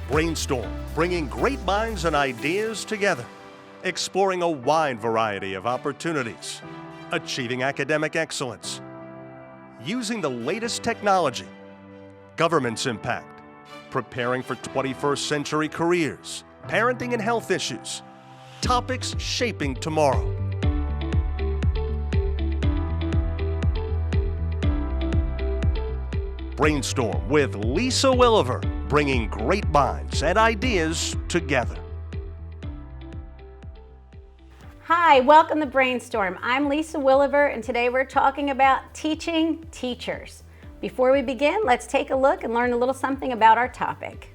Brainstorm, bringing great minds and ideas together, exploring a wide variety of opportunities, achieving academic excellence, using the latest technology, government's impact, preparing for 21st century careers, parenting and health issues, topics shaping tomorrow. Brainstorm with Lisa Willever, bringing great minds and ideas together. Hi, welcome to Brainstorm. I'm Lisa Willever, and today we're talking about teaching teachers. Before we begin, let's take a look and learn a little something about our topic.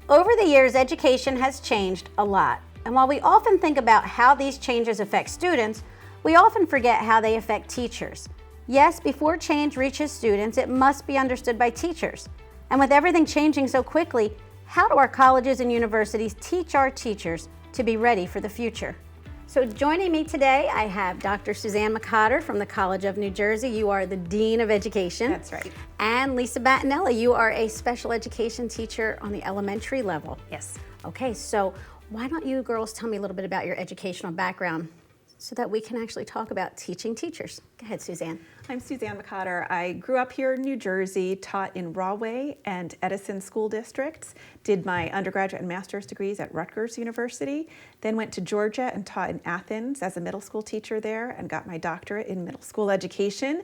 Over the years, education has changed a lot, and while we often think about how these changes affect students, we often forget how they affect teachers. Yes, before change reaches students, it must be understood by teachers. And with everything changing so quickly, how do our colleges and universities teach our teachers to be ready for the future? So joining me today, I have Dr. Suzanne McCotter from the College of New Jersey. You are the Dean of Education. That's right. And Lisa Battinella, you are a special education teacher on the elementary level. Yes. Okay, so why don't you girls tell me a little bit about your educational background so that we can actually talk about teaching teachers. Go ahead, Suzanne. I'm Suzanne McCotter. I grew up here in New Jersey, taught in Rahway and Edison school districts, did my undergraduate and master's degrees at Rutgers University, then went to Georgia and taught in Athens as a middle school teacher there and got my doctorate in middle school education.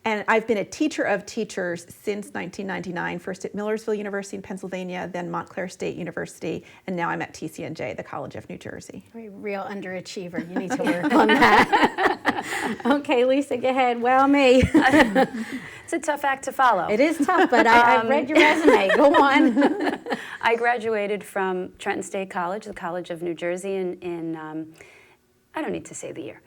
And I've been a teacher of teachers since 1999, first at Millersville University in Pennsylvania, then Montclair State University, and now I'm at TCNJ, the College of New Jersey. Real underachiever. You need to work on that. Okay, Lisa, go ahead. Well, me. It's a tough act to follow. It is tough, but I've read your resume. Go on. I graduated from Trenton State College, the College of New Jersey, in I don't need to say the year.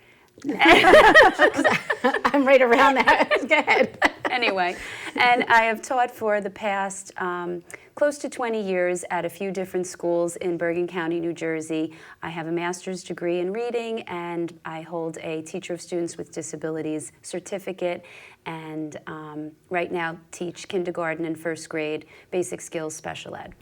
I'm right around that. Go ahead. Anyway, and I have taught for the past close to 20 years at a few different schools in Bergen County, New Jersey. I have a master's degree in reading, and I hold a Teacher of Students with Disabilities certificate, and right now teach kindergarten and first grade basic skills special ed.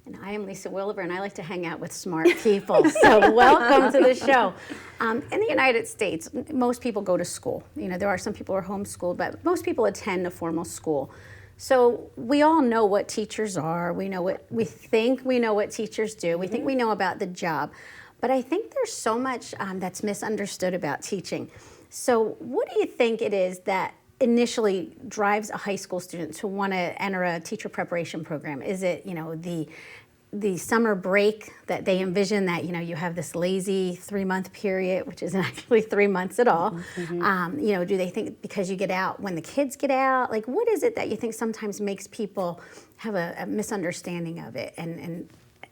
And I am Lisa Willever, and I like to hang out with smart people. So welcome to the show. In the United States, most people go to school. You know, there are some people who are homeschooled, but most people attend a formal school. So we all know what teachers are. We know what we think we know what teachers do. We think we know about the job. But I think there's so much that's misunderstood about teaching. So what do you think it is that initially drives a high school student to want to enter a teacher preparation program? Is it, you know, the summer break that they envision that, you know, you have this lazy 3-month period, which isn't actually 3 months at all? You know, do they think because you get out when the kids get out? Like, what is it that you think sometimes makes people have a misunderstanding of it and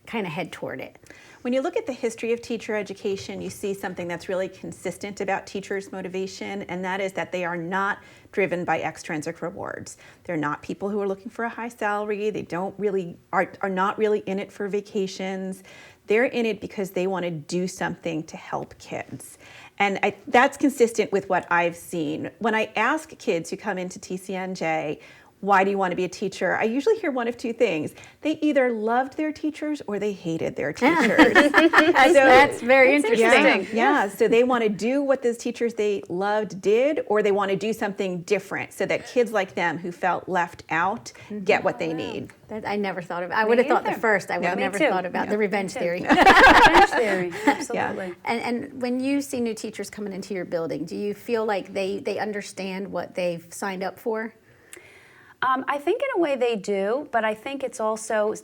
kind of head toward it? When you look at the history of teacher education, you see something that's really consistent about teachers' motivation, and that is that they are not driven by extrinsic rewards. They're not people who are looking for a high salary. They are not really in it for vacations. They're in it because they want to do something to help kids. And that's consistent with what I've seen. When I ask kids who come into TCNJ, why do you want to be a teacher? I usually hear one of two things. They either loved their teachers or they hated their teachers. That's very interesting. Yeah, so they want to do what those teachers they loved did, or they want to do something different so that kids like them who felt left out get what they need. That I never thought of. I would have thought the first. I would have never thought about the revenge theory. Revenge theory, absolutely. Yeah. And when you see new teachers coming into your building, do you feel like they understand what they've signed up for? I think in a way they do, but I think it's also,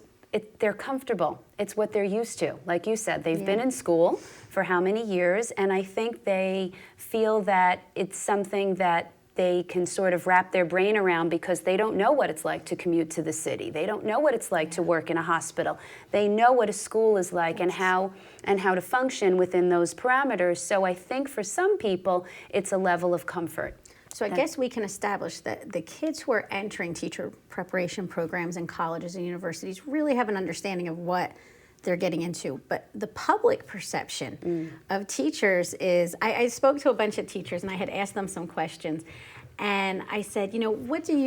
they're comfortable. It's what they're used to. Like you said, they've been in school for how many years, and I think they feel that it's something that they can sort of wrap their brain around because they don't know what it's like to commute to the city. They don't know what it's like to work in a hospital. They know what a school is like and how to function within those parameters. So I think for some people, it's a level of comfort. So I guess we can establish that the kids who are entering teacher preparation programs in colleges and universities really have an understanding of what they're getting into. But the public perception of teachers is, I spoke to a bunch of teachers and I had asked them some questions. And I said, you know,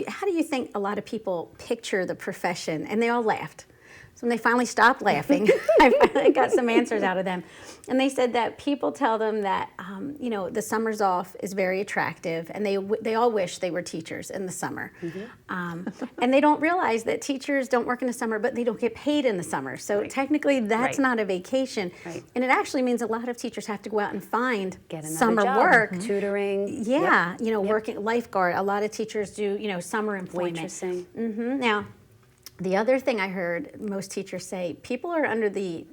how do you think a lot of people picture the profession? And they all laughed. So when they finally stopped laughing, I finally got some answers out of them. And they said that people tell them that, the summers off is very attractive, and they all wish they were teachers in the summer. And they don't realize that teachers don't work in the summer, but they don't get paid in the summer. So technically, that's not a vacation. Right. And it actually means a lot of teachers have to go out and find Get another summer job. work. Tutoring. Yeah, working lifeguard. A lot of teachers do, summer employment. Waitressing. Now, the other thing I heard most teachers say, people are under the,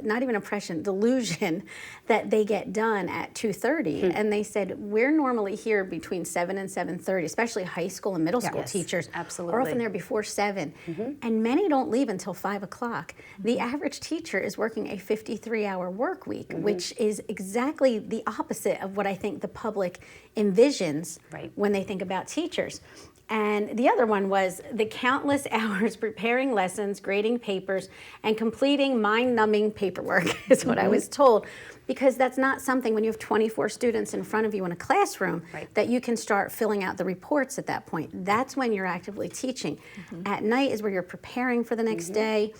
not even impression, delusion that they get done at 2:30. And they said, we're normally here between 7 and 7:30, especially high school and middle school teachers. Absolutely. Are often there before 7. And many don't leave until 5 o'clock. The average teacher is working a 53-hour work week, which is exactly the opposite of what I think the public envisions when they think about teachers. And the other one was the countless hours preparing lessons, grading papers, and completing mind-numbing paperwork is what I was told. Because that's not something, when you have 24 students in front of you in a classroom, that you can start filling out the reports at that point. That's when you're actively teaching. At night is where you're preparing for the next day,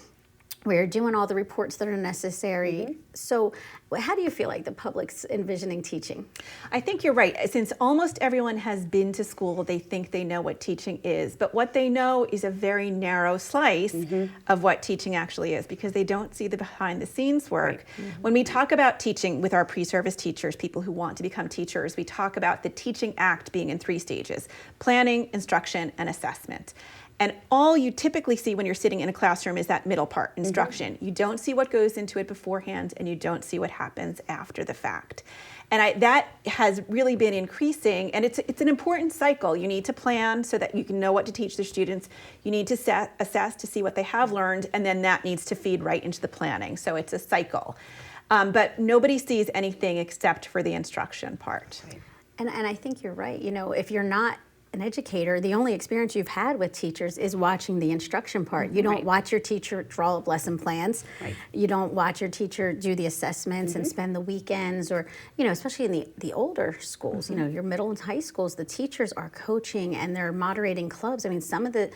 where you're doing all the reports that are necessary. So how do you feel like the public's envisioning teaching? I think you're right. Since almost everyone has been to school, they think they know what teaching is. But what they know is a very narrow slice of what teaching actually is, because they don't see the behind the scenes work. When we talk about teaching with our pre-service teachers, people who want to become teachers, we talk about the teaching act being in 3 stages: planning, instruction, and assessment. And all you typically see when you're sitting in a classroom is that middle part, instruction. You don't see what goes into it beforehand, and you don't see what happens after the fact. And that has really been increasing, and it's an important cycle. You need to plan so that you can know what to teach the students. You need to assess to see what they have learned, and then that needs to feed right into the planning. So it's a cycle. But nobody sees anything except for the instruction part. And I think you're right. If you're not an educator, the only experience you've had with teachers is watching the instruction part. You don't watch your teacher draw up lesson plans. You don't watch your teacher do the assessments and spend the weekends, or, especially in the older schools, your middle and high schools, the teachers are coaching and they're moderating clubs. I mean, some of the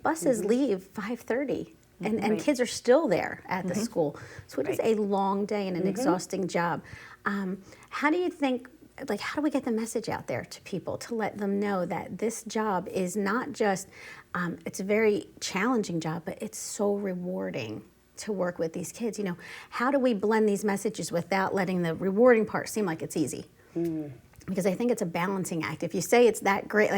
buses leave 5:30. And kids are still there at the school. So it is a long day and an exhausting job. How do you think, how do we get the message out there to people to let them know that this job is not just, it's a very challenging job, but it's so rewarding to work with these kids? How do we blend these messages without letting the rewarding part seem like it's easy? Because I think it's a balancing act. If you say it's that great,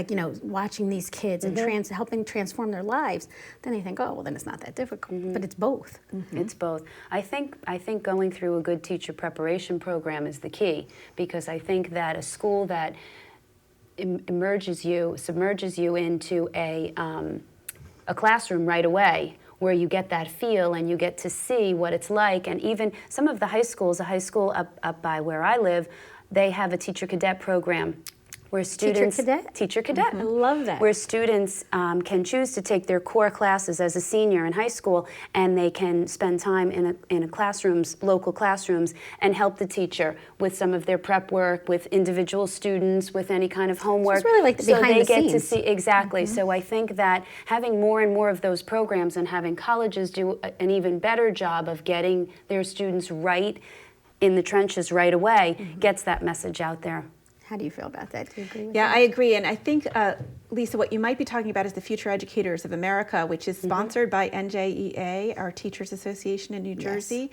watching these kids and helping transform their lives, then they think, oh, well, then it's not that difficult. But it's both. It's both. I think going through a good teacher preparation program is the key, because I think that a school that submerges you into a classroom right away, where you get that feel and you get to see what it's like. And even some of the high schools, a high school up by where I live, they have a teacher cadet program where students... Teacher cadet. I love that. Where students can choose to take their core classes as a senior in high school, and they can spend time in local classrooms, and help the teacher with some of their prep work, with individual students, with any kind of homework. It's really like the behind the scenes. So they get to see, exactly. So I think that having more and more of those programs, and having colleges do an even better job of getting their students right in the trenches right away, gets that message out there. How do you feel about that? Do you agree with Yeah, that? I agree. And I think, Lisa, what you might be talking about is the Future Educators of America, which is sponsored by NJEA, our Teachers Association in New Jersey.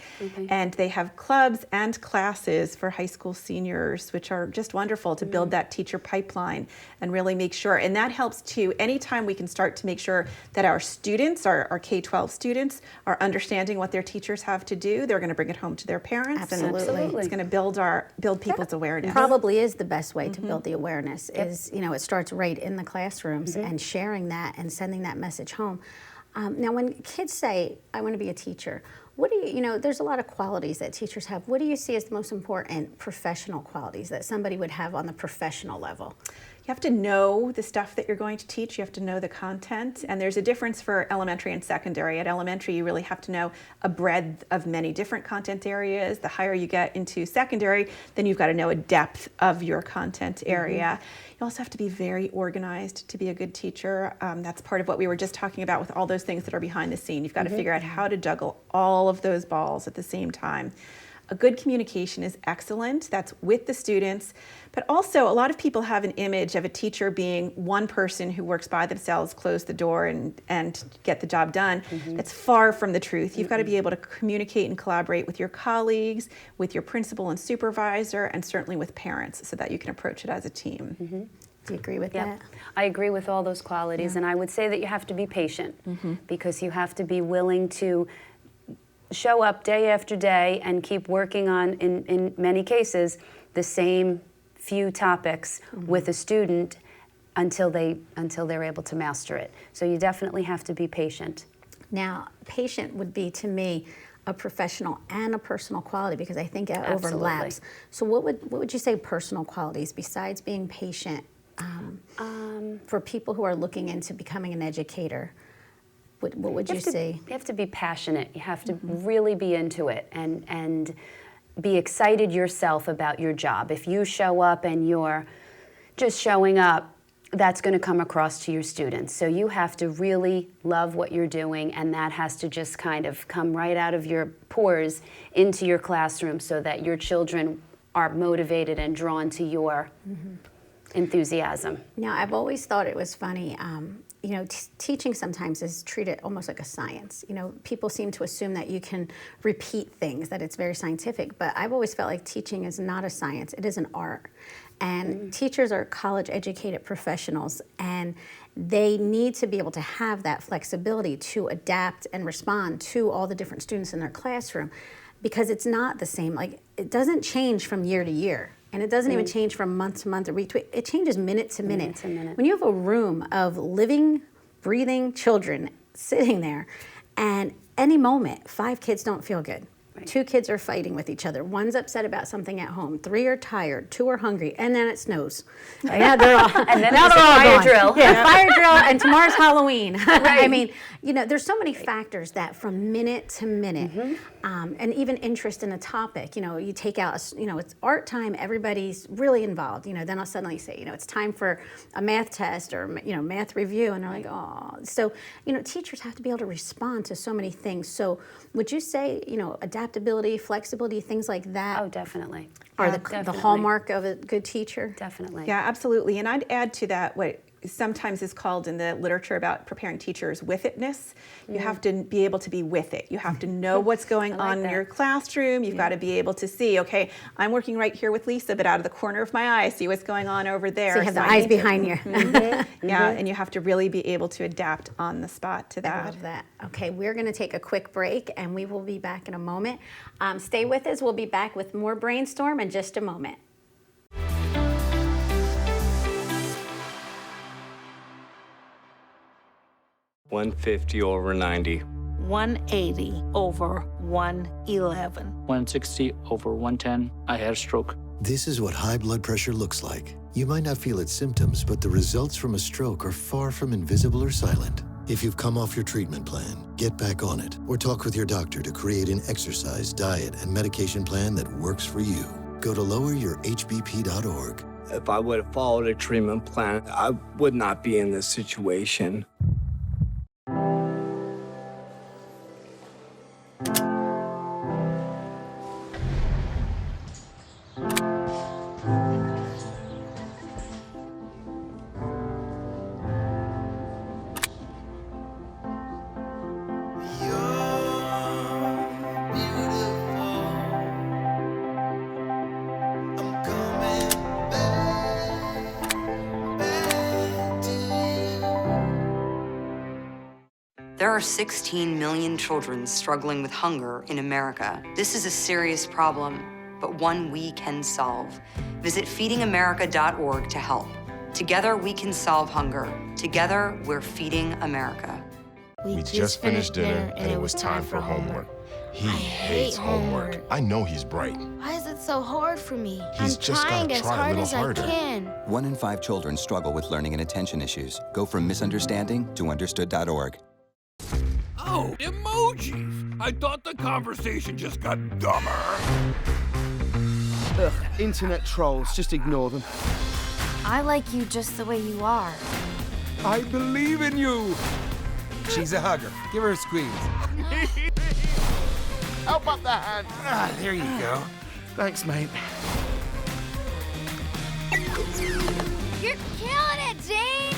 And they have clubs and classes for high school seniors, which are just wonderful to build that teacher pipeline and really make sure. And that helps too. Anytime we can start to make sure that our students, our K-12 students, are understanding what their teachers have to do, they're going to bring it home to their parents. Absolutely. And it's going to build people's awareness. Probably is the best way to build the awareness. Is it starts right in the classrooms and sharing that and sending that message home. Now, when kids say, "I want to be a teacher," what do you there's a lot of qualities that teachers have. What do you see as the most important professional qualities that somebody would have on the professional level? You have to know the stuff that you're going to teach. You have to know the content. And there's a difference for elementary and secondary. At elementary, you really have to know a breadth of many different content areas. The higher you get into secondary, then you've got to know a depth of your content area. You also have to be very organized to be a good teacher. That's part of what we were just talking about with all those things that are behind the scene. You've got to figure out how to juggle all of those balls at the same time. A good communication is excellent. That's with the students. But also, a lot of people have an image of a teacher being one person who works by themselves, close the door, and get the job done. It's far from the truth. You've got to be able to communicate and collaborate with your colleagues, with your principal and supervisor, and certainly with parents so that you can approach it as a team. Do you agree with that? I agree with all those qualities, and I would say that you have to be patient because you have to be willing to show up day after day and keep working on, in many cases, the same few topics with a student until they're able to master it. So you definitely have to be patient. Now, patient would be, to me, a professional and a personal quality, because I think it overlaps. So what would you say personal qualities besides being patient for people who are looking into becoming an educator? What would you say? You have to be passionate. You have to really be into it and be excited yourself about your job. If you show up and you're just showing up, that's going to come across to your students. So you have to really love what you're doing, and that has to just kind of come right out of your pores into your classroom so that your children are motivated and drawn to your enthusiasm. Now, I've always thought it was funny. You know, teaching sometimes is treated almost like a science. You know, people seem to assume that you can repeat things, that it's very scientific, but I've always felt like teaching is not a science, it is an art. And teachers are college-educated professionals, and they need to be able to have that flexibility to adapt and respond to all the different students in their classroom, because it's not the same. Like, it doesn't change from year to year. And it doesn't even change from month to month or week to week. It changes minute to minute. When you have a room of living, breathing children sitting there, and any moment, 5 kids don't feel good. 2 kids are fighting with each other. One's upset about something at home. 3 are tired. 2 are hungry. And then it snows. Yeah, they're all, and then there's a fire drill. Yeah, fire drill, and tomorrow's Halloween. I mean, you know, there's so many factors that from minute to minute, and even interest in a topic. You know, you take out, you know, it's art time. Everybody's really involved. You know, then I'll suddenly say, you know, it's time for a math test or, you know, math review, and they're like, oh. So, you know, teachers have to be able to respond to so many things. So, would you say, you know, adaptability, flexibility, things like that? Oh, definitely. Are the hallmark of a good teacher? Definitely. Yeah, absolutely. And I'd add to that what sometimes is called in the literature about preparing teachers with-itness. You have to be able to be with it. You have to know what's going on in your classroom. You've got to be able to see, okay, I'm working right here with Lisa, but out of the corner of my eye, see what's going on over there. So you have the eyes behind you. Yeah, and you have to really be able to adapt on the spot to that. I love that. Okay, we're going to take a quick break, and we will be back in a moment. Stay with us. We'll be back with more Brainstorm in just a moment. $150 over $90. 180 over 111. 160 over 110. I had a stroke. This is what high blood pressure looks like. You might not feel its symptoms, but the results from a stroke are far from invisible or silent. If you've come off your treatment plan, get back on it, or talk with your doctor to create an exercise, diet, and medication plan that works for you. Go to loweryourhbp.org. If I would have followed a treatment plan, I would not be in this situation. There are 16 million children struggling with hunger in America. This is a serious problem, but one we can solve. Visit feedingamerica.org to help. Together we can solve hunger. Together we're feeding America. We just finished dinner and it was time for homework. He hates homework. I know he's bright. Why is it so so hard for me. He's I'm just trying gotta as try a hard little as harder. I can. 1 in 5 children struggle with learning and attention issues. Go from misunderstanding to understood.org. Oh, emojis! I thought the conversation just got dumber. Ugh, internet trolls, just ignore them. I like you just the way you are. I believe in you! She's a hugger. Give her a squeeze. Help up the hand. Ah, there you go. Thanks, mate. You're killing it, Jane!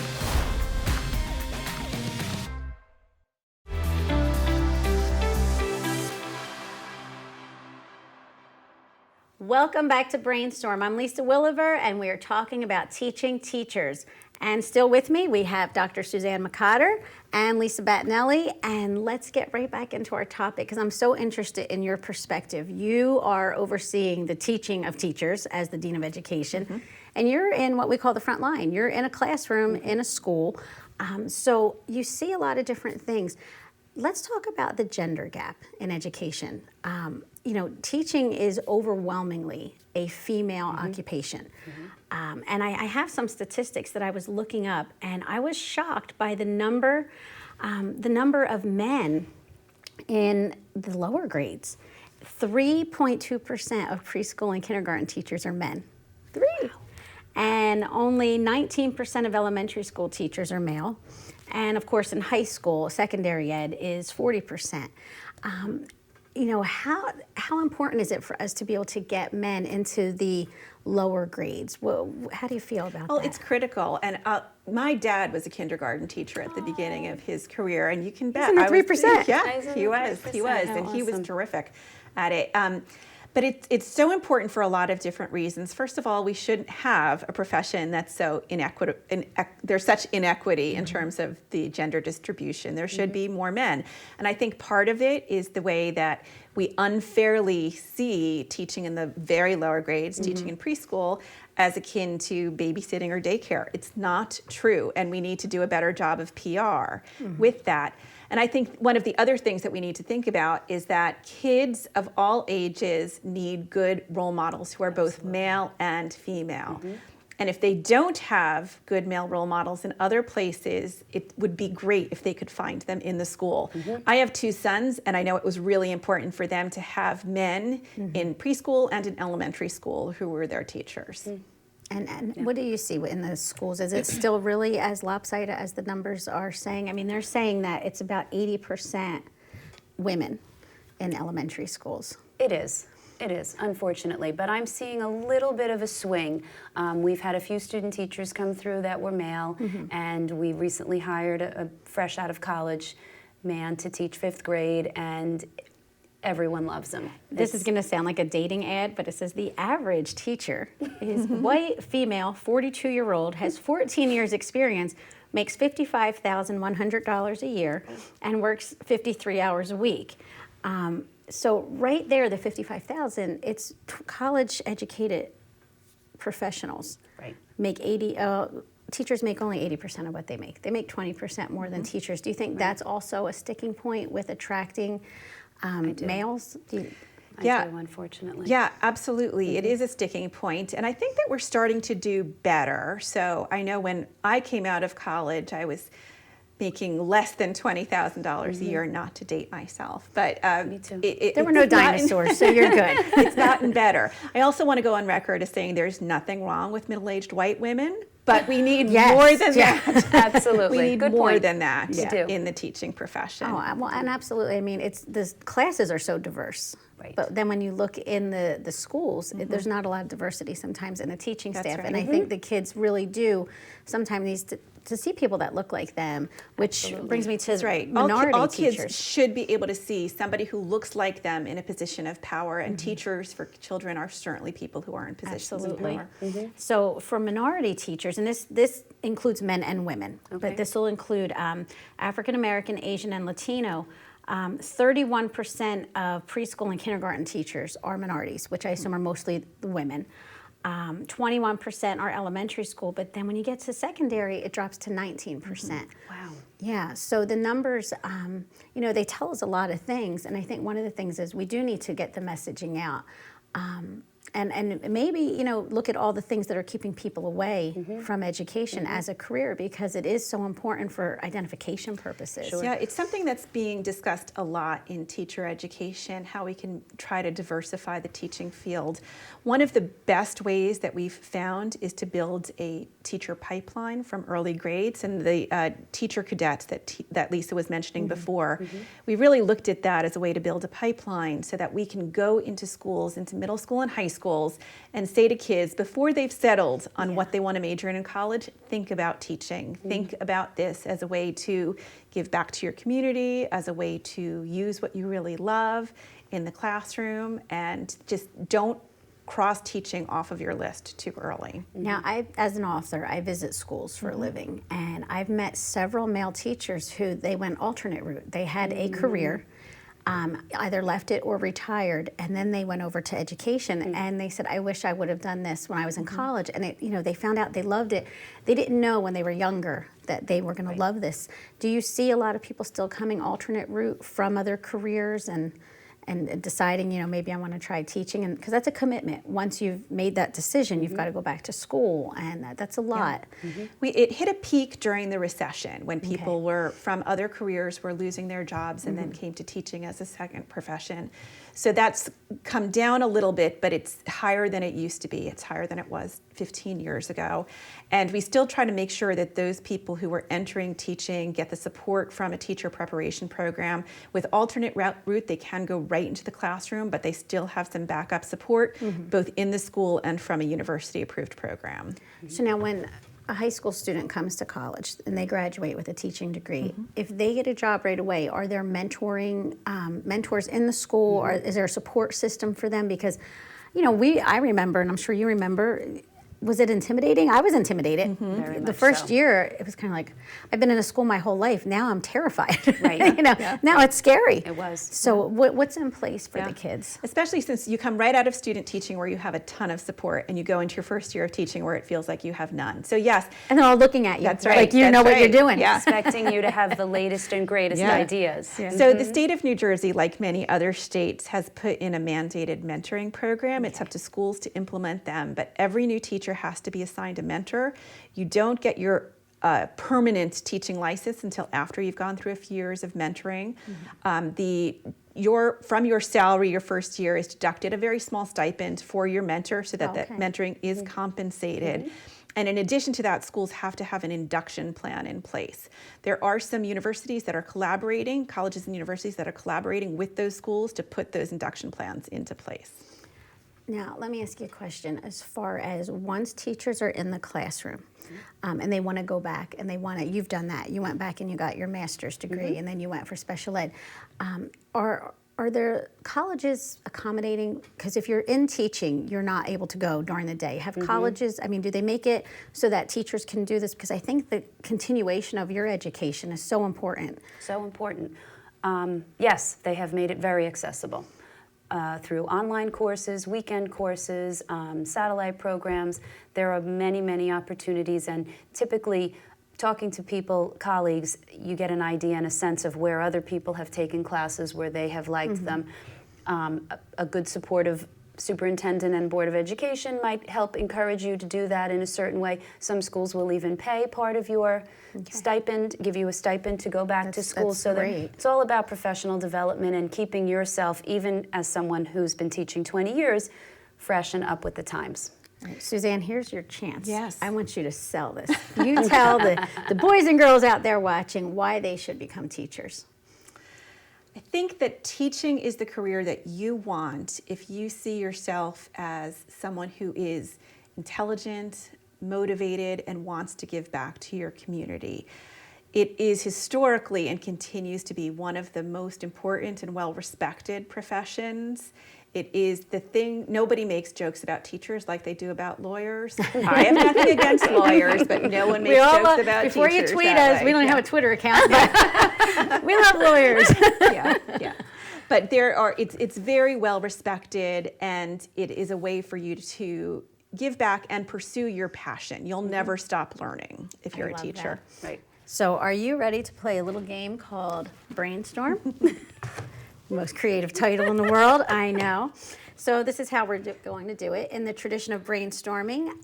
Welcome back to Brainstorm. I'm Lisa Willever, and we are talking about teaching teachers. And still with me, we have Dr. Suzanne McCotter and Lisa Battinelli. And let's get right back into our topic, because I'm so interested in your perspective. You are overseeing the teaching of teachers as the Dean of Education, and you're in what we call the front line. You're in a classroom, in a school, so you see a lot of different things. Let's talk about the gender gap in education. You know, teaching is overwhelmingly a female occupation. And I have some statistics that I was looking up, and I was shocked by the number of men in the lower grades. 3.2% of preschool and kindergarten teachers are men. 3. Wow. And only 19% of elementary school teachers are male. And of course, in high school, secondary ed is 40%. You know, how important is it for us to be able to get men into the lower grades? Well, how do you feel about that? Well, it's critical. And my dad was a kindergarten teacher at the beginning of his career, and you can bet. He's in the 3%. Yeah, he was, and he was terrific at it. But it's so important for a lot of different reasons. First of all, we shouldn't have a profession that's so there's such inequity in terms of the gender distribution. There should be more men. And I think part of it is the way that we unfairly see teaching in the very lower grades, teaching in preschool, as akin to babysitting or daycare. It's not true, and we need to do a better job of PR with that. And I think one of the other things that we need to think about is that kids of all ages need good role models who are both male and female. And if they don't have good male role models in other places, it would be great if they could find them in the school. I have 2 sons, and I know it was really important for them to have men in preschool and in elementary school who were their teachers. And what do you see in the schools? Is it still really as lopsided as the numbers are saying? I mean, they're saying that it's about 80% women in elementary schools. It is, unfortunately, but I'm seeing a little bit of a swing. We've had a few student teachers come through that were male, and we recently hired a fresh out of college man to teach 5th grade, and everyone loves him. This is going to sound like a dating ad, but it says the average teacher is white, female, 42-year-old, has 14 years experience, makes $55,100 a year, and works 53 hours a week. So right there, the 55,000, it's college-educated professionals. Right. Teachers make only 80% of what they make. They make 20% more than teachers. Do you think that's also a sticking point with attracting males? I do, unfortunately. Yeah, absolutely. It is a sticking point. And I think that we're starting to do better. So I know when I came out of college, I was making less than $20,000 a year, not to date myself. But me too. There were no dinosaurs, so you're good. It's gotten better. I also want to go on record as saying there's nothing wrong with middle-aged white women, but we need more than that. Absolutely. We need Good more point. than that We in the teaching profession. Oh, well, and absolutely. I mean, the classes are so diverse. Right. But then when you look in the schools, there's not a lot of diversity sometimes in the teaching staff. right. And I think the kids really do sometimes need to see people that look like them, which brings me to minority all teachers. Kids should be able to see somebody who looks like them in a position of power, and teachers for children are certainly people who are in positions of power. So for minority teachers, and this includes men and women, but this will include African American, Asian, and Latino. 31% of preschool and kindergarten teachers are minorities, which I assume are mostly the women. 21% are elementary school, but then when you get to secondary, it drops to 19%. Wow. Yeah, so the numbers, they tell us a lot of things, and I think one of the things is we do need to get the messaging out. And maybe, you know, look at all the things that are keeping people away from education as a career, because it is so important for identification purposes. Yeah, it's something that's being discussed a lot in teacher education, how we can try to diversify the teaching field. One of the best ways that we've found is to build a teacher pipeline from early grades, and the teacher cadets that Lisa was mentioning before. We really looked at that as a way to build a pipeline so that we can go into schools, into middle school and high schools, and say to kids, before they've settled on what they want to major in college, think about teaching. Think about this as a way to give back to your community, as a way to use what you really love in the classroom, and just don't cross teaching off of your list too early. Now, as an author, I visit schools for a living, and I've met several male teachers who they went alternate route. They had a career, either left it or retired, and then they went over to education, and they said, I wish I would have done this when I was in college. And it, you know, they found out they loved it. They didn't know when they were younger that they were going to love this. Do you see a lot of people still coming alternate route from other careers and deciding, you know, maybe I want to try teaching? And because that's a commitment. Once you've made that decision, you've got to go back to school, and that's a lot. It hit a peak during the recession when people were from other careers were losing their jobs and then came to teaching as a second profession. So that's come down a little bit, but it's higher than it used to be. It's higher than it was 15 years ago. And we still try to make sure that those people who are entering teaching get the support from a teacher preparation program. With alternate route, they can go right into the classroom, but they still have some backup support, both in the school and from a university-approved program. So now when a high school student comes to college and they graduate with a teaching degree, if they get a job right away, are there mentors in the school, or is there a support system for them? Because, you know, I remember, and I'm sure you remember, was it intimidating? I was intimidated. The first year, it was kind of like, I've been in a school my whole life. Now I'm terrified. You know, now it's scary. It was. So what's in place for the kids? Especially since you come right out of student teaching where you have a ton of support, and you go into your first year of teaching where it feels like you have none. So yes. And they're all looking at you. That's right. Like you know what you're doing. Expecting you to have the latest and greatest ideas. So the state of New Jersey, like many other states, has put in a mandated mentoring program. It's up to schools to implement them, but every new teacher has to be assigned a mentor. You don't get your permanent teaching license until after you've gone through a few years of mentoring. From your salary, your first year is deducted a very small stipend for your mentor so that that mentoring is compensated. And in addition to that, schools have to have an induction plan in place. There are some universities that are collaborating, colleges and universities that are collaborating with those schools to put those induction plans into place. Now, let me ask you a question. As far as once teachers are in the classroom and they want to go back and you've done that. You went back and you got your master's degree and then you went for special ed. Are there colleges accommodating, because if you're in teaching, you're not able to go during the day. Have colleges, I mean, do they make it so that teachers can do this? Because I think the continuation of your education is so important. So important. Yes, they have made it very accessible. Through online courses, weekend courses, satellite programs. There are many, many opportunities, and typically talking to people, colleagues, you get an idea and a sense of where other people have taken classes, where they have liked them. A good supportive superintendent and board of education might help encourage you to do that in a certain way. Some schools will even pay part of your stipend, give you a stipend to go back to school. So it's all about professional development and keeping yourself, even as someone who's been teaching 20 years, fresh and up with the times. Right. Suzanne, here's your chance. Yes. I want you to sell this. You tell the boys and girls out there watching why they should become teachers. I think that teaching is the career that you want if you see yourself as someone who is intelligent, motivated, and wants to give back to your community. It is historically and continues to be one of the most important and well-respected professions. It is the thing, nobody makes jokes about teachers like they do about lawyers. I have nothing against lawyers, but no one makes jokes about before teachers. Before you tweet us, we don't have a Twitter account, but we love lawyers. But it's very well respected, and it is a way for you to give back and pursue your passion. You'll never stop learning if you're a teacher. Right. So are you ready to play a little game called Brainstorm? Most creative title in the world, I know. So this is how we're going to do it. In the tradition of brainstorming,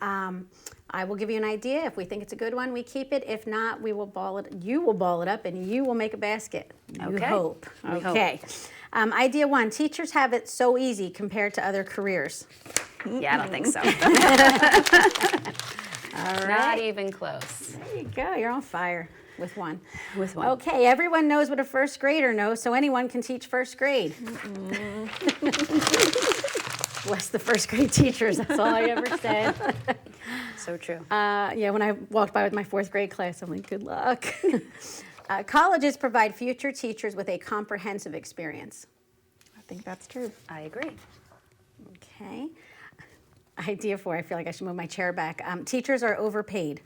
I will give you an idea. If we think it's a good one, we keep it. If not, we will ball it. You will ball it up, and you will make a basket. You Okay. hope. We Okay. Idea 1, teachers have it so easy compared to other careers. Yeah, I don't think so. All right. Not even close. There you go. You're on fire with one. With one. Okay, everyone knows what a first grader knows, so anyone can teach first grade. Bless the first grade teachers. That's all I ever said. So true. Yeah, when I walked by with my 4th grade class, I'm like, good luck. Colleges provide future teachers with a comprehensive experience. I think that's true. I agree. Okay. Idea 4, I feel like I should move my chair back. Teachers are overpaid.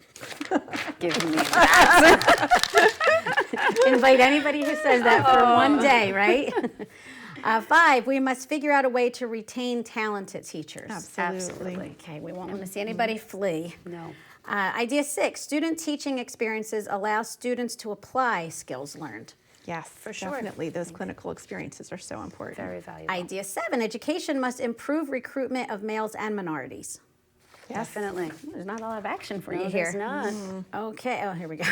Give me that. Invite anybody who says that for one day, right? 5, we must figure out a way to retain talented teachers. Absolutely. Okay, we won't want to see anybody flee. No. Idea 6, student teaching experiences allow students to apply skills learned. Yes, for sure. Definitely. Those clinical experiences are so important. Very valuable. Idea 7, education must improve recruitment of males and minorities. Yes. Definitely. There's not a lot of action for No, you there's here. not. Okay, oh, here we go.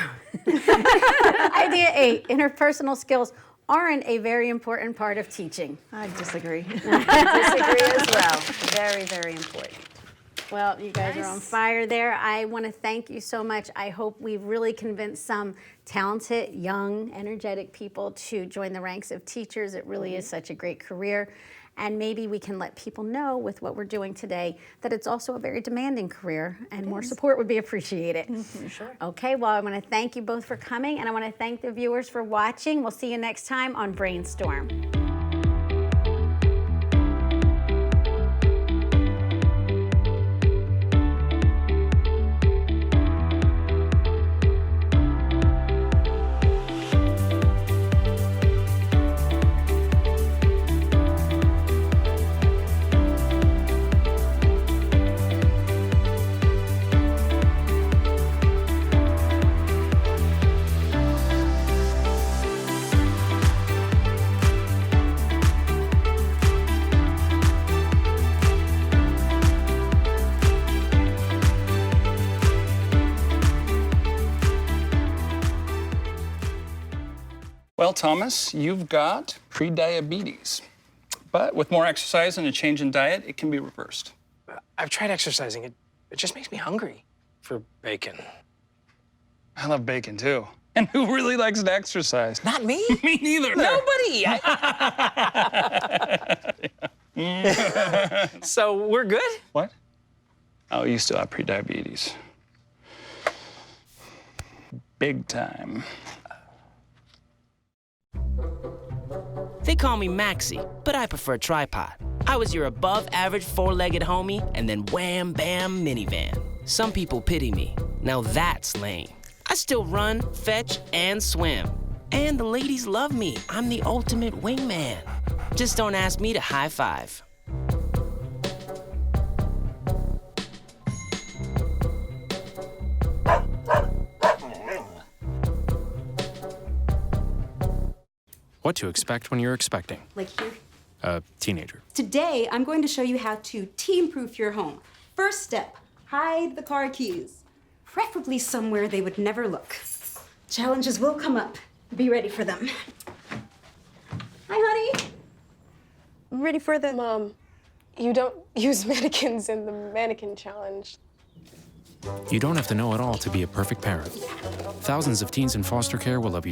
Idea 8, interpersonal skills aren't a very important part of teaching. I disagree. Disagree as well. Very, very important. Well, you guys are on fire there. I want to thank you so much. I hope we've really convinced some talented, young, energetic people to join the ranks of teachers. It really is such a great career. And maybe we can let people know with what we're doing today that it's also a very demanding career and more support would be appreciated. Sure. Okay, well, I want to thank you both for coming and I want to thank the viewers for watching. We'll see you next time on Brainstorm. Well, Thomas, you've got prediabetes. But with more exercise and a change in diet, it can be reversed. I've tried exercising. It just makes me hungry for bacon. I love bacon, too. And who really likes to exercise? Not me. Me neither. Nobody. So we're good? What? Oh, you still have prediabetes. Big time. They call me Maxie, but I prefer tripod. I was your above-average four-legged homie, and then wham, bam, minivan. Some people pity me. Now that's lame. I still run, fetch, and swim. And the ladies love me. I'm the ultimate wingman. Just don't ask me to high five. What to expect when you're expecting Like here. a teenager. Today, I'm going to show you how to team-proof your home. First step, hide the car keys. Preferably somewhere they would never look. Challenges will come up. Be ready for them. Hi, honey. Ready for the... Mom, you don't use mannequins in the mannequin challenge. You don't have to know it all to be a perfect parent. Thousands of teens in foster care will love you